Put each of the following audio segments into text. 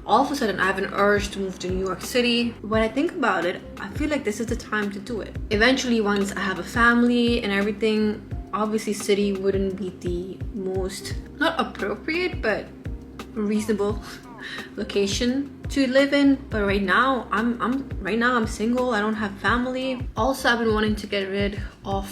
all of a sudden I have an urge to move to New York City. When I think about it, I feel like this is the time to do it. Eventually, once I have a family and everything, obviously city wouldn't be the most, not appropriate, but reasonable location to live in. But right now I'm single. I don't have family. Also, I've been wanting to get rid of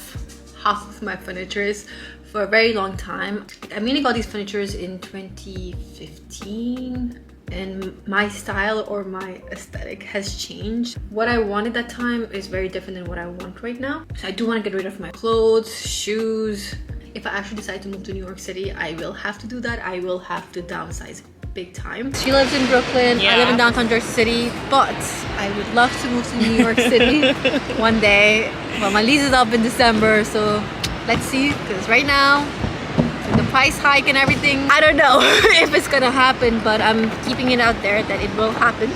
half of my furnitures for a very long time. I mainly got these furnitures in 2015, and my style or my aesthetic has changed. What I wanted that time is very different than what I want right now. So I do want to get rid of my clothes, shoes. If I actually decide to move to New York City, I will have to do that. I will have to downsize big time. She lives in Brooklyn. Yeah. I live in downtown Jersey City, but I would love to move to New York City one day. Well, my lease is up in December, so let's see, because right now with the price hike and everything, I don't know if it's gonna happen, but I'm keeping it out there that it will happen.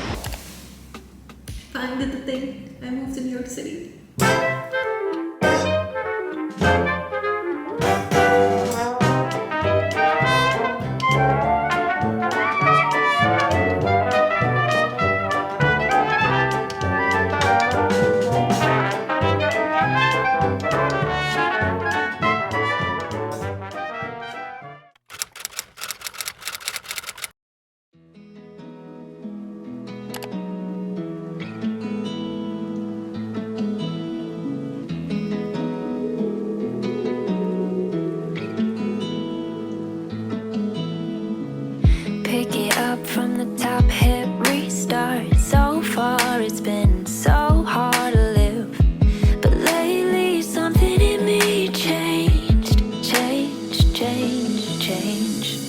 Finally did the thing. I moved to New York City. Pick it up from the top, hit restart. So far it's been so hard to live, but lately something in me changed.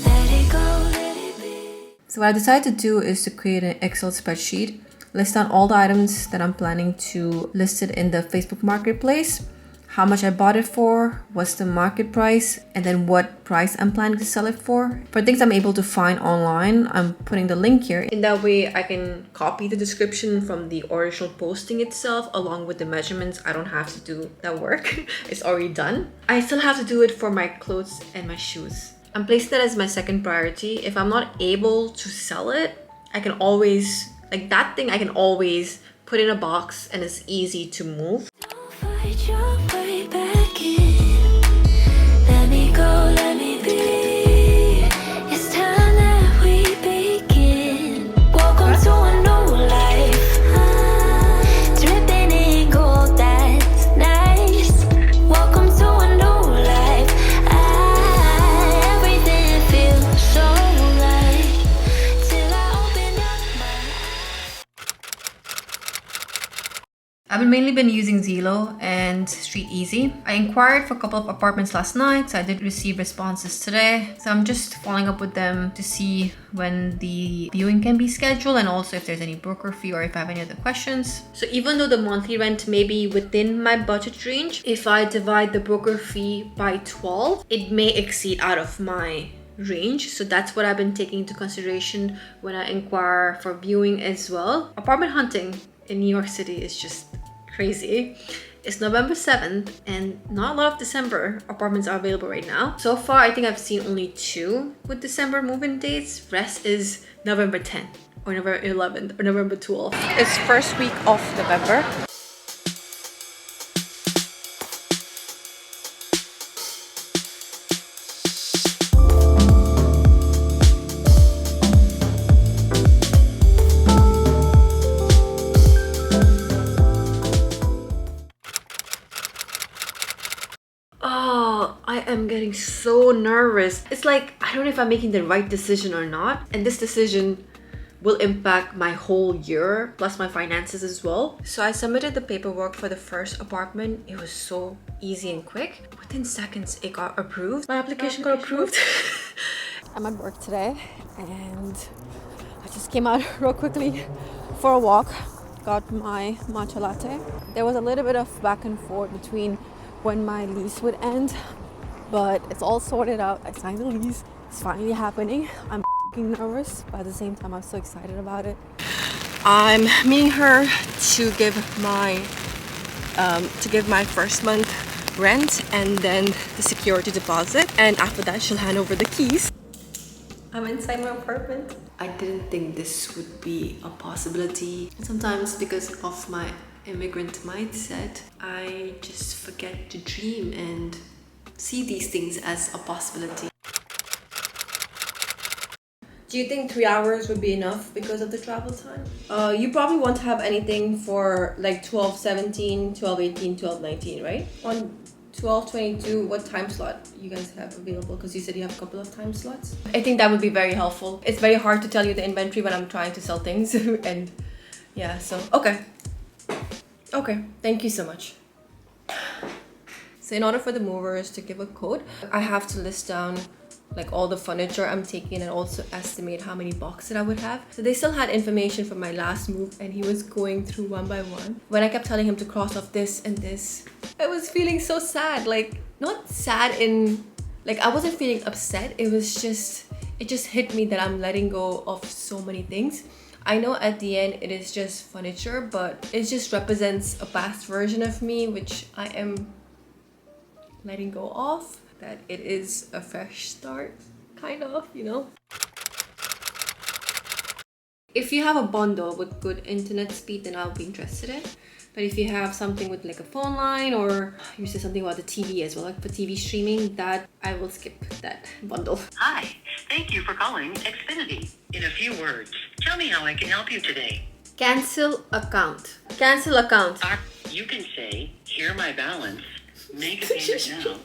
Let it go, let it be. So what I decided to do is to create an Excel spreadsheet, list down all the items that I'm planning to list it in the Facebook Marketplace, how much I bought it for, what's the market price, and then what price I'm planning to sell it for. For things I'm able to find online, I'm putting the link here. In that way, I can copy the description from the original posting itself along with the measurements. I don't have to do that work. It's already done. I still have to do it for my clothes and my shoes. I'm placing that as my second priority. If I'm not able to sell it, I can always, like that thing, I can always put in a box and it's easy to move. Fight your way back in. Let me go, let me be. It's time that we begin. Welcome to a new life. Dripping in gold, that's nice. Welcome to a new life. Everything feels so right till I open up my I've mainly been using Zillow and Street Easy. I inquired for a couple of apartments last night, so I did receive responses today. So I'm just following up with them to see when the viewing can be scheduled and also if there's any broker fee or if I have any other questions. So even though the monthly rent may be within my budget range, if I divide the broker fee by 12, it may exceed out of my range. So that's what I've been taking into consideration when I inquire for viewing as well. Apartment hunting in New York City is just crazy. It's November 7th and not a lot of December apartments are available right now. So far, I think I've seen only 2 with December move-in dates. Rest is November 10th or November 11th or November 12th. It's first week of November. I am getting so nervous. It's like, I don't know if I'm making the right decision or not. And this decision will impact my whole year, plus my finances as well. So I submitted the paperwork for the first apartment. It was so easy and quick. Within seconds, it got approved. My application got approved. I'm at work today and I just came out real quickly for a walk. Got my matcha latte. There was a little bit of back and forth between when my lease would end, but it's all sorted out. I signed the lease. It's finally happening. I'm nervous, but at the same time, I'm so excited about it. I'm meeting her to give my first month rent and then the security deposit, and after that she'll hand over the keys. I'm inside my apartment. I didn't think this would be a possibility. Sometimes because of my immigrant mindset, I just forget to dream and see these things as a possibility. Do you think 3 hours would be enough because of the travel time? You probably won't have anything for like 12:17, 12:18, 12:19, right? On 12:22, what time slot you guys have available? Because you said you have a couple of time slots. I think that would be very helpful. It's very hard to tell you the inventory when I'm trying to sell things. And yeah, so okay. Okay, thank you so much. So in order for the movers to give a code, I have to list down like all the furniture I'm taking and also estimate how many boxes I would have. So they still had information from my last move and he was going through one by one. When I kept telling him to cross off this and this, I was feeling so sad. Like, not sad in, like I wasn't feeling upset. It just hit me that I'm letting go of so many things. I know at the end it is just furniture, but it just represents a past version of me, which I am letting go of. That it is a fresh start, kind of, you know. If you have a bundle with good internet speed, then I'll be interested in. But if you have something with like a phone line, or you said something about the TV as well, like for TV streaming, that I will skip that bundle. Hi, thank you for calling Xfinity. In a few words, tell me how I can help you today. Cancel account. Cancel account. You can say, here my balance, make a payment now.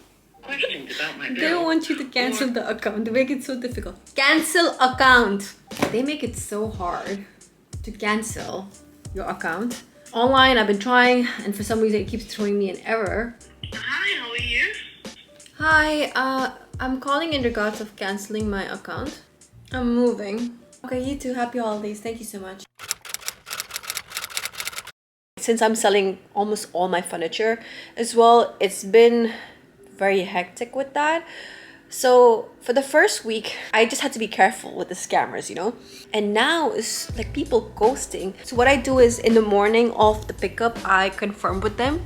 Questions about my bill. They don't want you to cancel the account. They make it so difficult. Cancel account. They make it so hard to cancel your account. Online, I've been trying, and for some reason it keeps throwing me an error. Hi, how are you? Hi, I'm calling in regards of canceling my account. I'm moving. Okay, you too. Happy holidays. Thank you so much. Since I'm selling almost all my furniture as well, it's been very hectic with that. So for the first week, I just had to be careful with the scammers, you know. And now it's like people ghosting. So what I do is in the morning of the pickup, I confirm with them.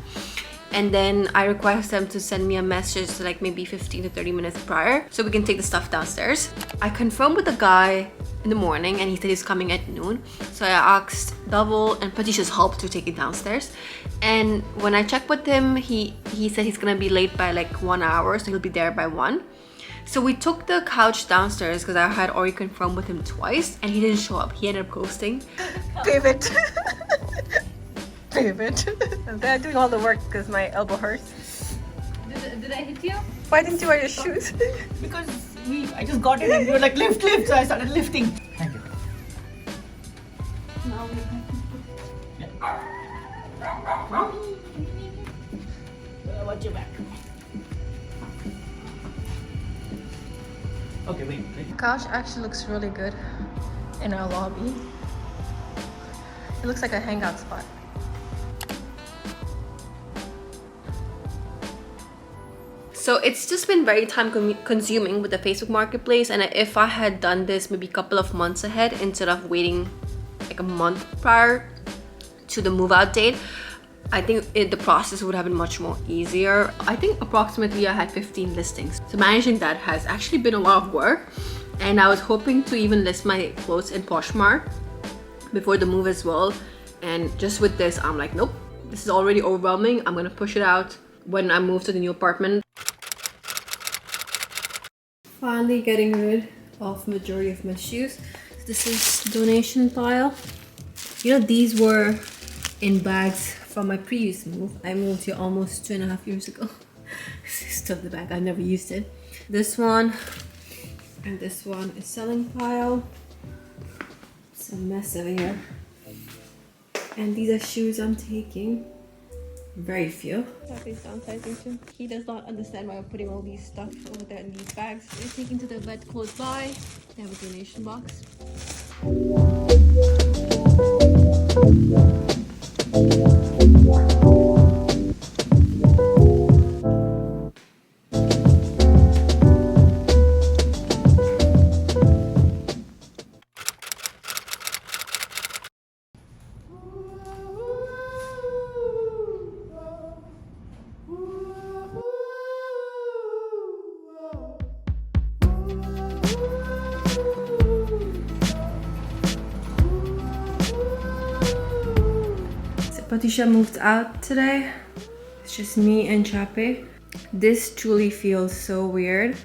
And then I request them to send me a message like maybe 15 to 30 minutes prior so we can take the stuff downstairs. I confirmed with the guy in the morning and he said he's coming at noon. So I asked Double and Patisha's help to take it downstairs. And when I checked with him, he said he's gonna be late by like 1 hour, so he'll be there by 1. So we took the couch downstairs because I had already confirmed with him twice and he didn't show up. He ended up ghosting. Pivot. Pivot. I'm doing all the work because my elbow hurts. Did I hit you? Why didn't you wear your shoes? Because I just got in and you were like lift, so I started lifting. Thank you. Now we watch your back. Okay, wait. The couch actually looks really good in our lobby. It looks like a hangout spot. So it's just been very time consuming with the Facebook Marketplace, and if I had done this maybe a couple of months ahead instead of waiting like a month prior to the move out date, I think the process would have been much more easier. I think approximately I had 15 listings. So managing that has actually been a lot of work, and I was hoping to even list my clothes in Poshmark before the move as well. And just with this, I'm like, nope, this is already overwhelming. I'm gonna push it out when I move to the new apartment. Finally getting rid of majority of my shoes. This is donation pile. You know, these were in bags from my previous move. I moved here almost 2.5 years ago. This is still the bag, I never used it. This one and this one is selling pile. It's a mess over here. And these are shoes I'm taking. Very few. He's downsizing too. He does not understand why I'm putting all these stuff over there in these bags. They're taken to the vet close by. They have a donation box. Patricia moved out today. It's just me and Chape. This truly feels so weird.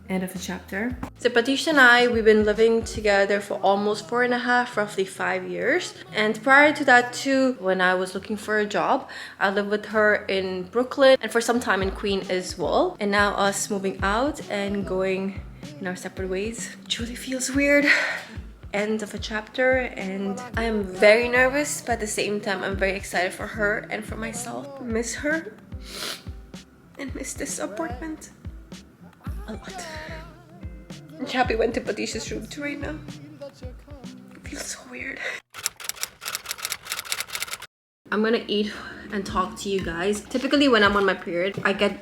End of the chapter. So Patricia and I, we've been living together for almost 4.5, roughly 5 years. And prior to that too, when I was looking for a job, I lived with her in Brooklyn and for some time in Queen as well. And now us moving out and going in our separate ways truly feels weird. End of a chapter, and I am very nervous, but at the same time I'm very excited for her and for myself. Miss her and miss this apartment a lot. And Chappie went to Patricia's room too right now. It feels so weird. I'm gonna eat and talk to you guys. Typically when I'm on my period, I get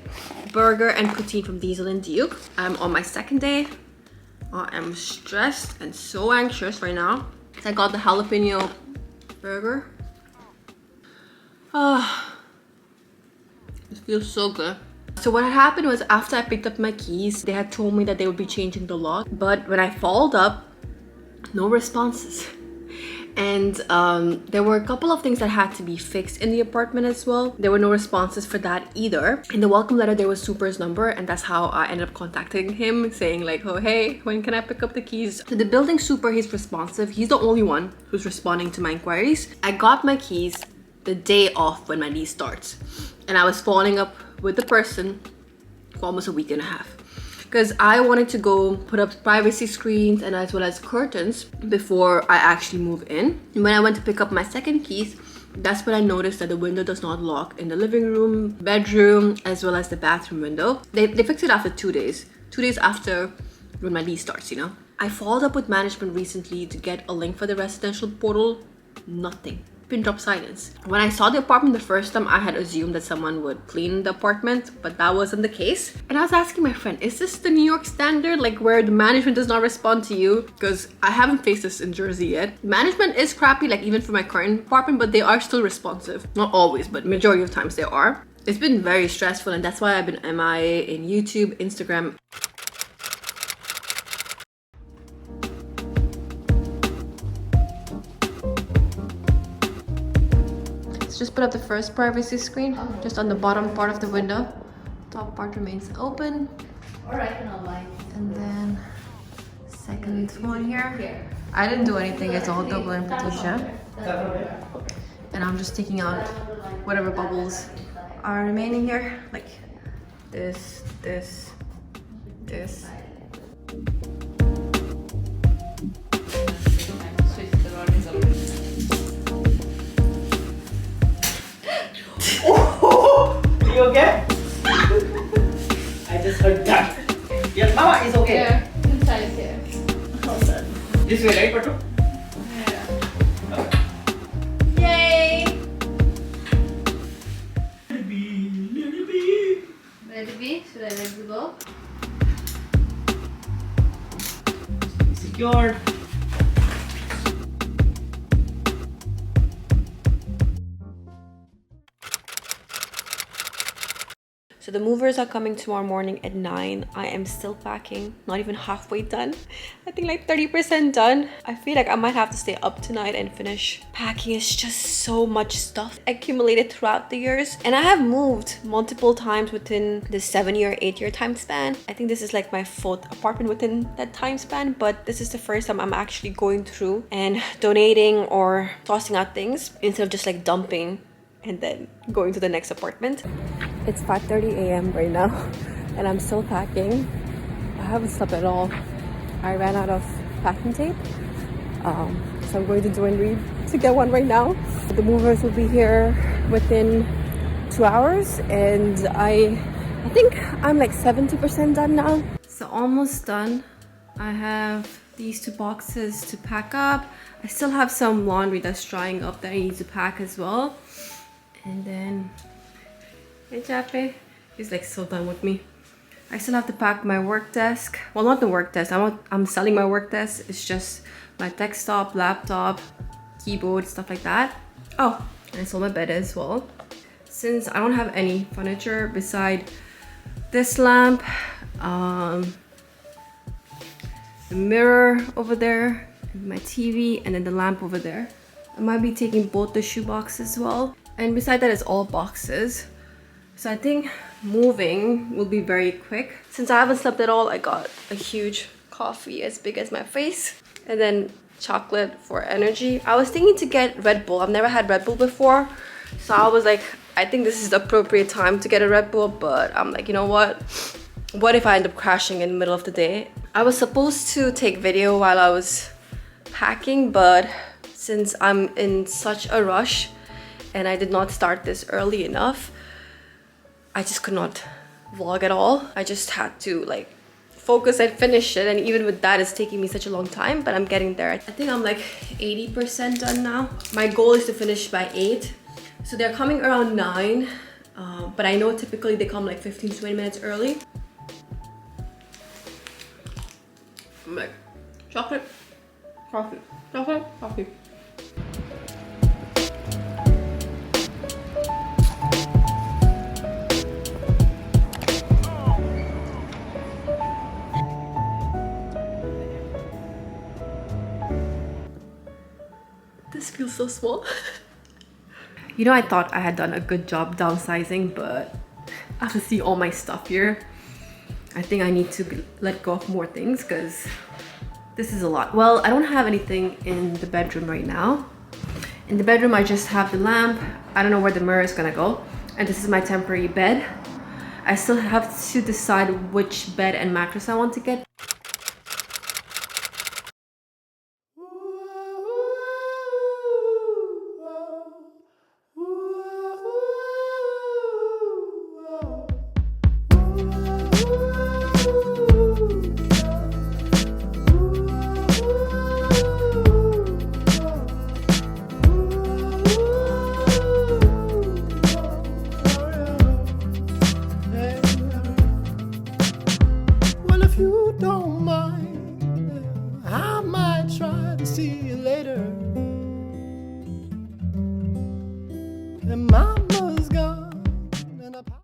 burger and poutine from Diesel and Duke. I'm on my second day. I am stressed and so anxious right now. I got the jalapeno burger. It feels so good. So what had happened was after I picked up my keys, they had told me that they would be changing the lock. But when I followed up, no responses. And there were a couple of things that had to be fixed in the apartment as well. There were no responses for that either. In the welcome letter, there was Super's number, and that's how I ended up contacting him, saying like, oh hey, when can I pick up the keys? So the building super, he's responsive. He's the only one who's responding to my inquiries. I got my keys the day off when my lease starts. And I was following up with the person for almost a week and a half. Because I wanted to go put up privacy screens and as well as curtains before I actually move in. And when I went to pick up my second keys, that's when I noticed that the window does not lock in the living room, bedroom, as well as the bathroom window. They fixed it after 2 days. 2 days after when my lease starts, you know. I followed up with management recently to get a link for the residential portal. Nothing. Pin drop silence. When I saw the apartment the first time, I had assumed that someone would clean the apartment, but that wasn't the case. And I was asking my friend, is this the New York standard, like where the management does not respond to you? Because I haven't faced this in Jersey yet. Management is crappy, like even for my current apartment, but they are still responsive. Not always, but majority of times they are. It's been very stressful, and that's why I've been MIA in YouTube, Instagram. Just put up the first privacy screen, just on the bottom part of the window. Top part remains open. And then second one here. I didn't do anything, it's all double and Nitisha. And I'm just taking out whatever bubbles are remaining here. Like this, this, this. You okay? I just heard that. Yes, Mama is okay. Yeah, inside here. This way, right, Patu? Yeah. Yay! Ready be? Should I let you go? Secured. So the movers are coming tomorrow morning at 9. I am still packing, not even halfway done. I think like 30% done. I feel like I might have to stay up tonight and finish packing. It's just so much stuff accumulated throughout the years. And I have moved multiple times within the 7-year, 8-year time span. I think this is like my 4th apartment within that time span, but this is the first time I'm actually going through and donating or tossing out things instead of just like dumping and then going to the next apartment. It's 5:30 a.m. right now and I'm still packing. I haven't slept at all. I ran out of packing tape. So I'm going to Duane Reade to get one right now. The movers will be here within 2 hours and I think I'm like 70% done now. So almost done. I have these 2 boxes to pack up. I still have some laundry that's drying up that I need to pack as well. And then, hey Chape, he's like so done with me. I still have to pack my work desk. Well, not the work desk. I'm selling my work desk. It's just my desktop, laptop, keyboard, stuff like that. Oh, and I sold my bed as well. Since I don't have any furniture beside this lamp, the mirror over there, my TV, and then the lamp over there. I might be taking both the shoebox as well. And beside that is all boxes. So I think moving will be very quick. Since I haven't slept at all, I got a huge coffee as big as my face. And then chocolate for energy. I was thinking to get Red Bull. I've never had Red Bull before. So I was like, I think this is the appropriate time to get a Red Bull. But I'm like, you know what? What if I end up crashing in the middle of the day? I was supposed to take video while I was packing, but since I'm in such a rush and I did not start this early enough, I just could not vlog at all. I just had to like focus and finish it, and even with that it's taking me such a long time, but I'm getting there. I think I'm like 80% done now. My goal is to finish by 8, so they're coming around 9, but I know typically they come like 15 to 20 minutes early. I'm like, chocolate, coffee, chocolate, coffee. This feels so small. You know, I thought I had done a good job downsizing, but after seeing all my stuff here, I think I need to let go of more things because this is a lot. Well, I don't have anything in the bedroom right now. In the bedroom, I just have the lamp. I don't know where the mirror is gonna go. And this is my temporary bed. I still have to decide which bed and mattress I want to get.